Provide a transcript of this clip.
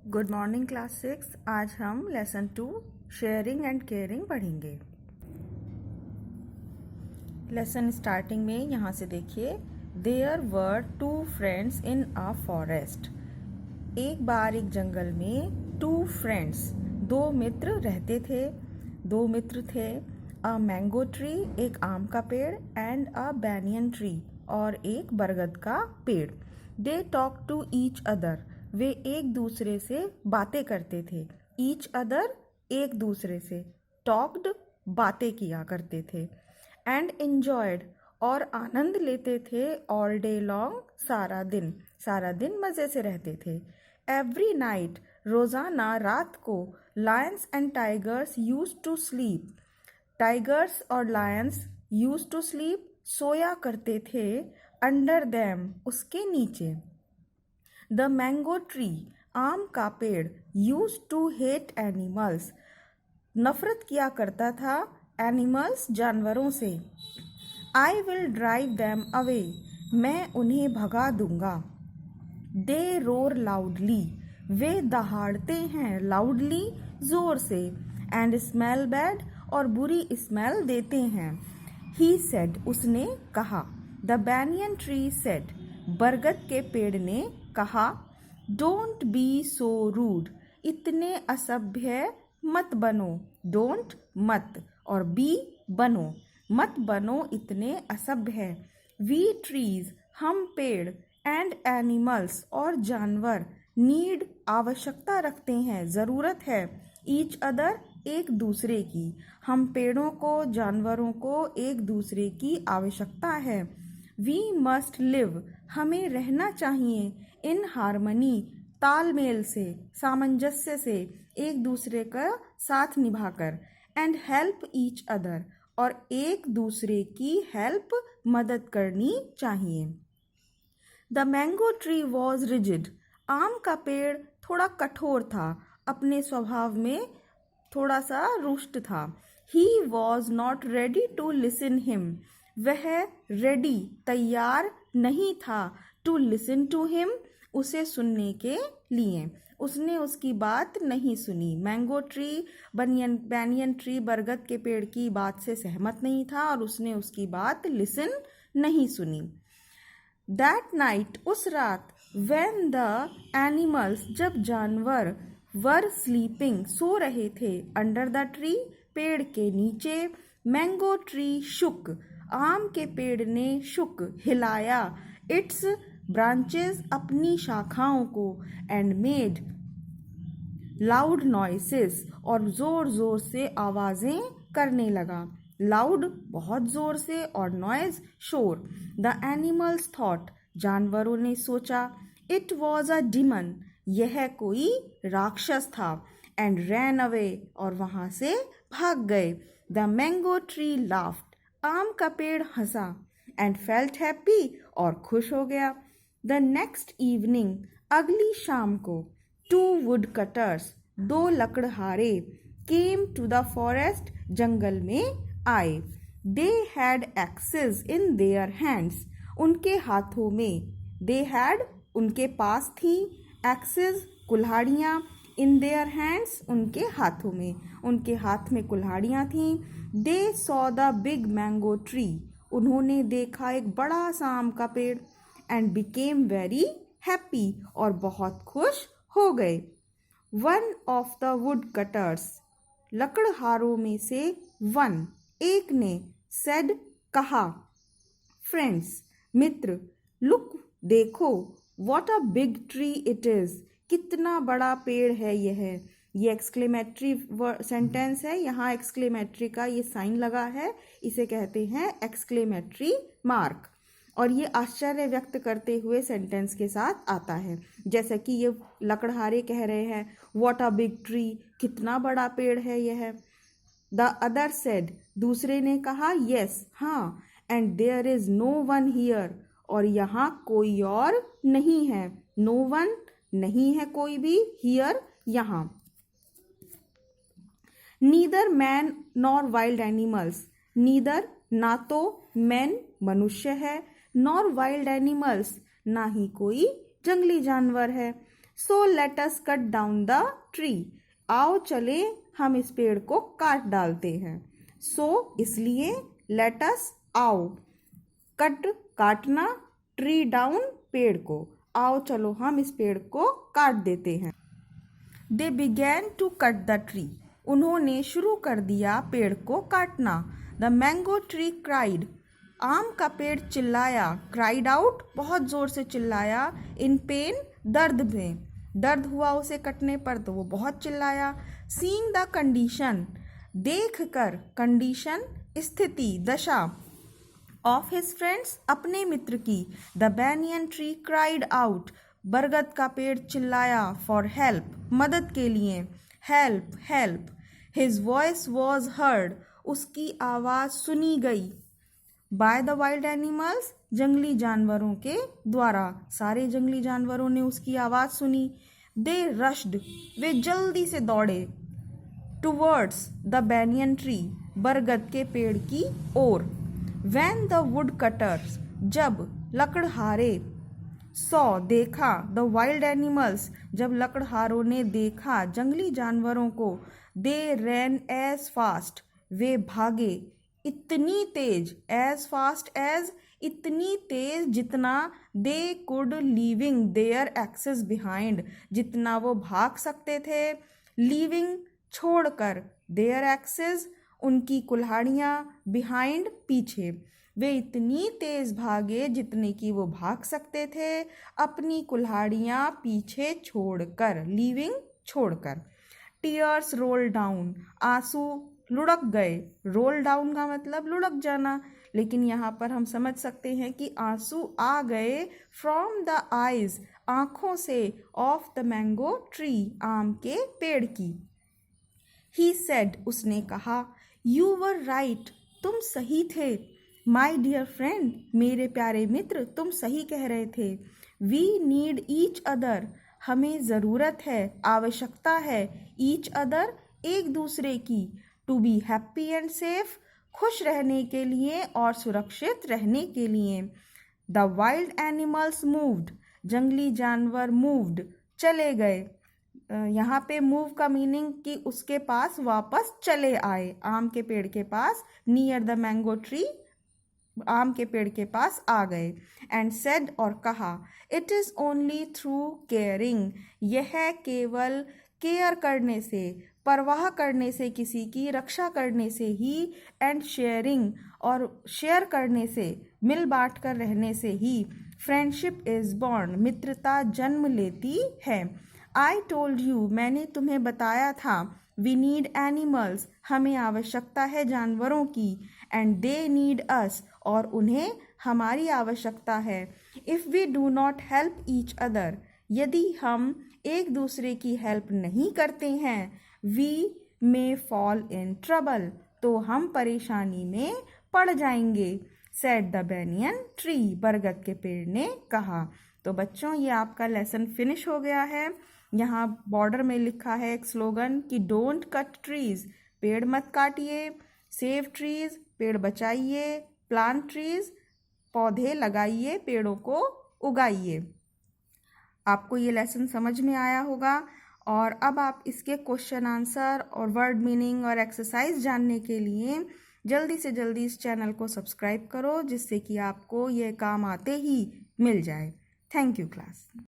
Good morning class 6। आज हम lesson 2 sharing and caring पढ़ेंगे। लेसन स्टार्टिंग में यहाँ से देखिए, there were 2 friends in a forest. एक बार एक जंगल में 2 फ्रेंड्स, 2 मित्र रहते थे। 2 मित्र थे, अ मैंगो ट्री, एक आम का पेड़, एंड अ बैनियन ट्री, और एक बरगद का पेड़। They talk to each other, वे एक दूसरे से बातें करते थे। ईच अदर, एक दूसरे से। टॉक्ड, बातें किया करते थे। एंड एंजॉयड, और आनंद लेते थे। ऑल डे लॉन्ग, सारा दिन मज़े से रहते थे। एवरी नाइट, रोज़ाना रात को, lions and tigers used to sleep, tigers और लायंस यूज्ड टू स्लीप, सोया करते थे। अंडर देम, उसके नीचे। द मैंगो ट्री, आम का पेड़, यूज्ड टू हेट एनिमल्स, नफरत किया करता था एनिमल्स, जानवरों से। I will drive them away, मैं उन्हें भगा दूंगा। दे रोर लाउडली, वे दहाड़ते हैं लाउडली, जोर से। एंड स्मेल बैड, और बुरी स्मेल देते हैं। ही सेड, उसने कहा। द बैनियन ट्री सेड, बरगद के पेड़ ने कहा। डोंट बी सो रूड, इतने असभ्य मत बनो। डोंट, मत, और बी, बनो, मत बनो इतने असभ्य। वी ट्रीज, हम पेड़, एंड एनिमल्स, और जानवर, नीड, आवश्यकता रखते हैं, ज़रूरत है। ईच अदर, एक दूसरे की। हम पेड़ों को, जानवरों को एक दूसरे की आवश्यकता है। वी मस्ट लिव, हमें रहना चाहिए। इन हारमनी, तालमेल से, सामंजस्य से, एक दूसरे का साथ निभाकर। एंड हेल्प ईच अदर, और एक दूसरे की हेल्प, मदद करनी चाहिए। The mango tree was rigid, आम का पेड़ थोड़ा कठोर था, अपने स्वभाव में थोड़ा सा रुष्ट था। He was not ready to listen him, वह रेडी, तैयार नहीं था। टू लिसन टू हिम, उसे सुनने के लिए। उसने उसकी बात नहीं सुनी। मैंगो ट्री, बैनियन ट्री, बरगद के पेड़ की बात से सहमत नहीं था, और उसने उसकी बात लिसन नहीं सुनी। दैट नाइट, उस रात, व्हेन द एनिमल्स, जब जानवर, वर स्लीपिंग, सो रहे थे, अंडर द ट्री, पेड़ के नीचे। मैंगो ट्री शुक, आम के पेड़ ने शुक, हिलाया। इट्स ब्रांचेस, अपनी शाखाओं को। एंड मेड लाउड नॉइसेस, और जोर जोर से आवाजें करने लगा। लाउड, बहुत जोर से, और नॉइज, शोर। द एनिमल्स थॉट, जानवरों ने सोचा। इट वॉज अ डिमन, यह कोई राक्षस था। एंड रैन अवे, और वहां से भाग गए। द मैंगो ट्री लाफ्ड, आम का पेड़ हंसा। एंड फेल्ट हैप्पी, और खुश हो गया। द नेक्स्ट इवनिंग, अगली शाम को, 2 वुड कटर्स, 2 लकड़हारे, केम टू द फॉरेस्ट, जंगल में आए। They had axes in their hands, उनके हाथों में। दे हैड, उनके पास थी। एक्सेस, कुल्हाड़ियाँ। इन देयर हैंड्स, उनके हाथों में। उनके हाथ में कुल्हाड़ियाँ थीं। They saw the big mango tree, उन्होंने देखा एक बड़ा सा आम का पेड़। एंड बिकेम वेरी हैप्पी, और बहुत खुश हो गए। One of the woodcutters, लकड़हारों में से वन, एक ने, सेड, कहा। फ्रेंड्स, मित्र, लुक, देखो। What a big tree it is, कितना बड़ा पेड़ है यह। ये एक्सक्लेमेटरी सेंटेंस है, यहाँ एक्सक्लेमेटरी का ये साइन लगा है, इसे कहते हैं एक्सक्लेमेटरी मार्क। और ये आश्चर्य व्यक्त करते हुए सेंटेंस के साथ आता है। जैसे कि ये लकड़हारे कह रहे हैं, व्हाट अ बिग ट्री, कितना बड़ा पेड़ है यह। द अदर सेड, दूसरे ने कहा, यस, हाँ। And there is no one here, और यहाँ कोई और नहीं है। नो वन, नहीं है कोई भी, हियर, यहाँ। Neither man nor wild animals, neither, ना तो मैन, मनुष्य है, नॉर वाइल्ड एनिमल्स, ना ही कोई जंगली जानवर है। So let us cut down the tree, आओ चले हम इस पेड़ को काट डालते हैं। सो इसलिए, लेट अस आओ, कट काटना, ट्री डाउन पेड़ को, आओ चलो हम इस पेड़ को काट देते हैं। They began to cut the tree, उन्होंने शुरू कर दिया पेड़ को काटना। द मैंगो ट्री क्राइड, आम का पेड़ चिल्लाया। क्राइड आउट, बहुत जोर से चिल्लाया। इन पेन, दर्द में, दर्द हुआ उसे कटने पर तो वो बहुत चिल्लाया। सीइंग द कंडीशन, देख कर, कंडीशन स्थिति, दशा, ऑफ हिज फ्रेंड्स, अपने मित्र की। The banyan tree cried out, बरगद का पेड़ चिल्लाया। फॉर हेल्प, मदद के लिए। Help help, his voice was heard, उसकी आवाज़ सुनी गई। बाय द वाइल्ड एनिमल्स, जंगली जानवरों के द्वारा, सारे जंगली जानवरों ने उसकी आवाज़ सुनी। दे रश्ड, वे जल्दी से दौड़े। टूवर्ड्स द बैनियन ट्री, बरगद के पेड़ की ओर। व्हेन द वुड कटर्स, जब लकड़हारे। सॉ, देखा। द वाइल्ड एनिमल्स, जब लकड़हारों ने देखा जंगली जानवरों को। दे रैन एज फास्ट, वे भागे इतनी तेज। एज फास्ट एज, इतनी तेज जितना। They could leaving their axes behind, जितना वो भाग सकते थे। लीविंग, छोड़कर। देयर एक्सेस, उनकी कुल्हाड़ियाँ। बिहाइंड, पीछे। वे इतनी तेज भागे जितने की वो भाग सकते थे, अपनी कुल्हाड़ियाँ पीछे छोड़कर। लीविंग, छोड़कर। टीयर्स रोल डाउन, आंसू लुढ़क गए। रोल डाउन का मतलब लुढ़क जाना, लेकिन यहाँ पर हम समझ सकते हैं कि आंसू आ गए फ्रॉम द आइज, आँखों से। ऑफ द मैंगो ट्री, आम के पेड़ की। ही सेड, उसने कहा। यू वर राइट, तुम सही थे। माई डियर फ्रेंड, मेरे प्यारे मित्र, तुम सही कह रहे थे। वी नीड ईच अदर, हमें ज़रूरत है, आवश्यकता है। ईच अदर, एक दूसरे की। To be happy and safe, खुश रहने के लिए और सुरक्षित रहने के लिए। द वाइल्ड एनिमल्स मूव्ड, जंगली जानवर मूव्ड, चले गए। यहाँ पे मूव का मीनिंग कि उसके पास वापस चले आए, आम के पेड़ के पास। नियर द मैंगो ट्री, आम के पेड़ के पास आ गए। एंड सेड, और कहा। It is only through caring, यह केवल केयर करने से, परवाह करने से, किसी की रक्षा करने से ही। एंड शेयरिंग, और शेयर करने से, मिल बांट कर रहने से ही। फ्रेंडशिप इज बॉर्न, मित्रता जन्म लेती है। आई टोल्ड यू, मैंने तुम्हें बताया था। वी नीड एनिमल्स, हमें आवश्यकता है जानवरों की। एंड दे नीड अस, और उन्हें हमारी आवश्यकता है। If we do not help each other, यदि हम एक दूसरे की हेल्प नहीं करते हैं। We may fall in trouble, तो हम परेशानी में पड़ जाएंगे। सेड द बैनियन ट्री, बरगद के पेड़ ने कहा। तो बच्चों, ये आपका लेसन फिनिश हो गया है। यहाँ बॉर्डर में लिखा है एक स्लोगन कि डोंट कट ट्रीज, पेड़ मत काटिए। सेव ट्रीज, पेड़ बचाइए। प्लांट ट्रीज, पौधे लगाइए, पेड़ों को उगाइए। आपको ये लेसन समझ में आया होगा, और अब आप इसके क्वेश्चन आंसर और वर्ड मीनिंग और एक्सरसाइज जानने के लिए जल्दी से जल्दी इस चैनल को सब्सक्राइब करो, जिससे कि आपको ये काम आते ही मिल जाए। Thank you class.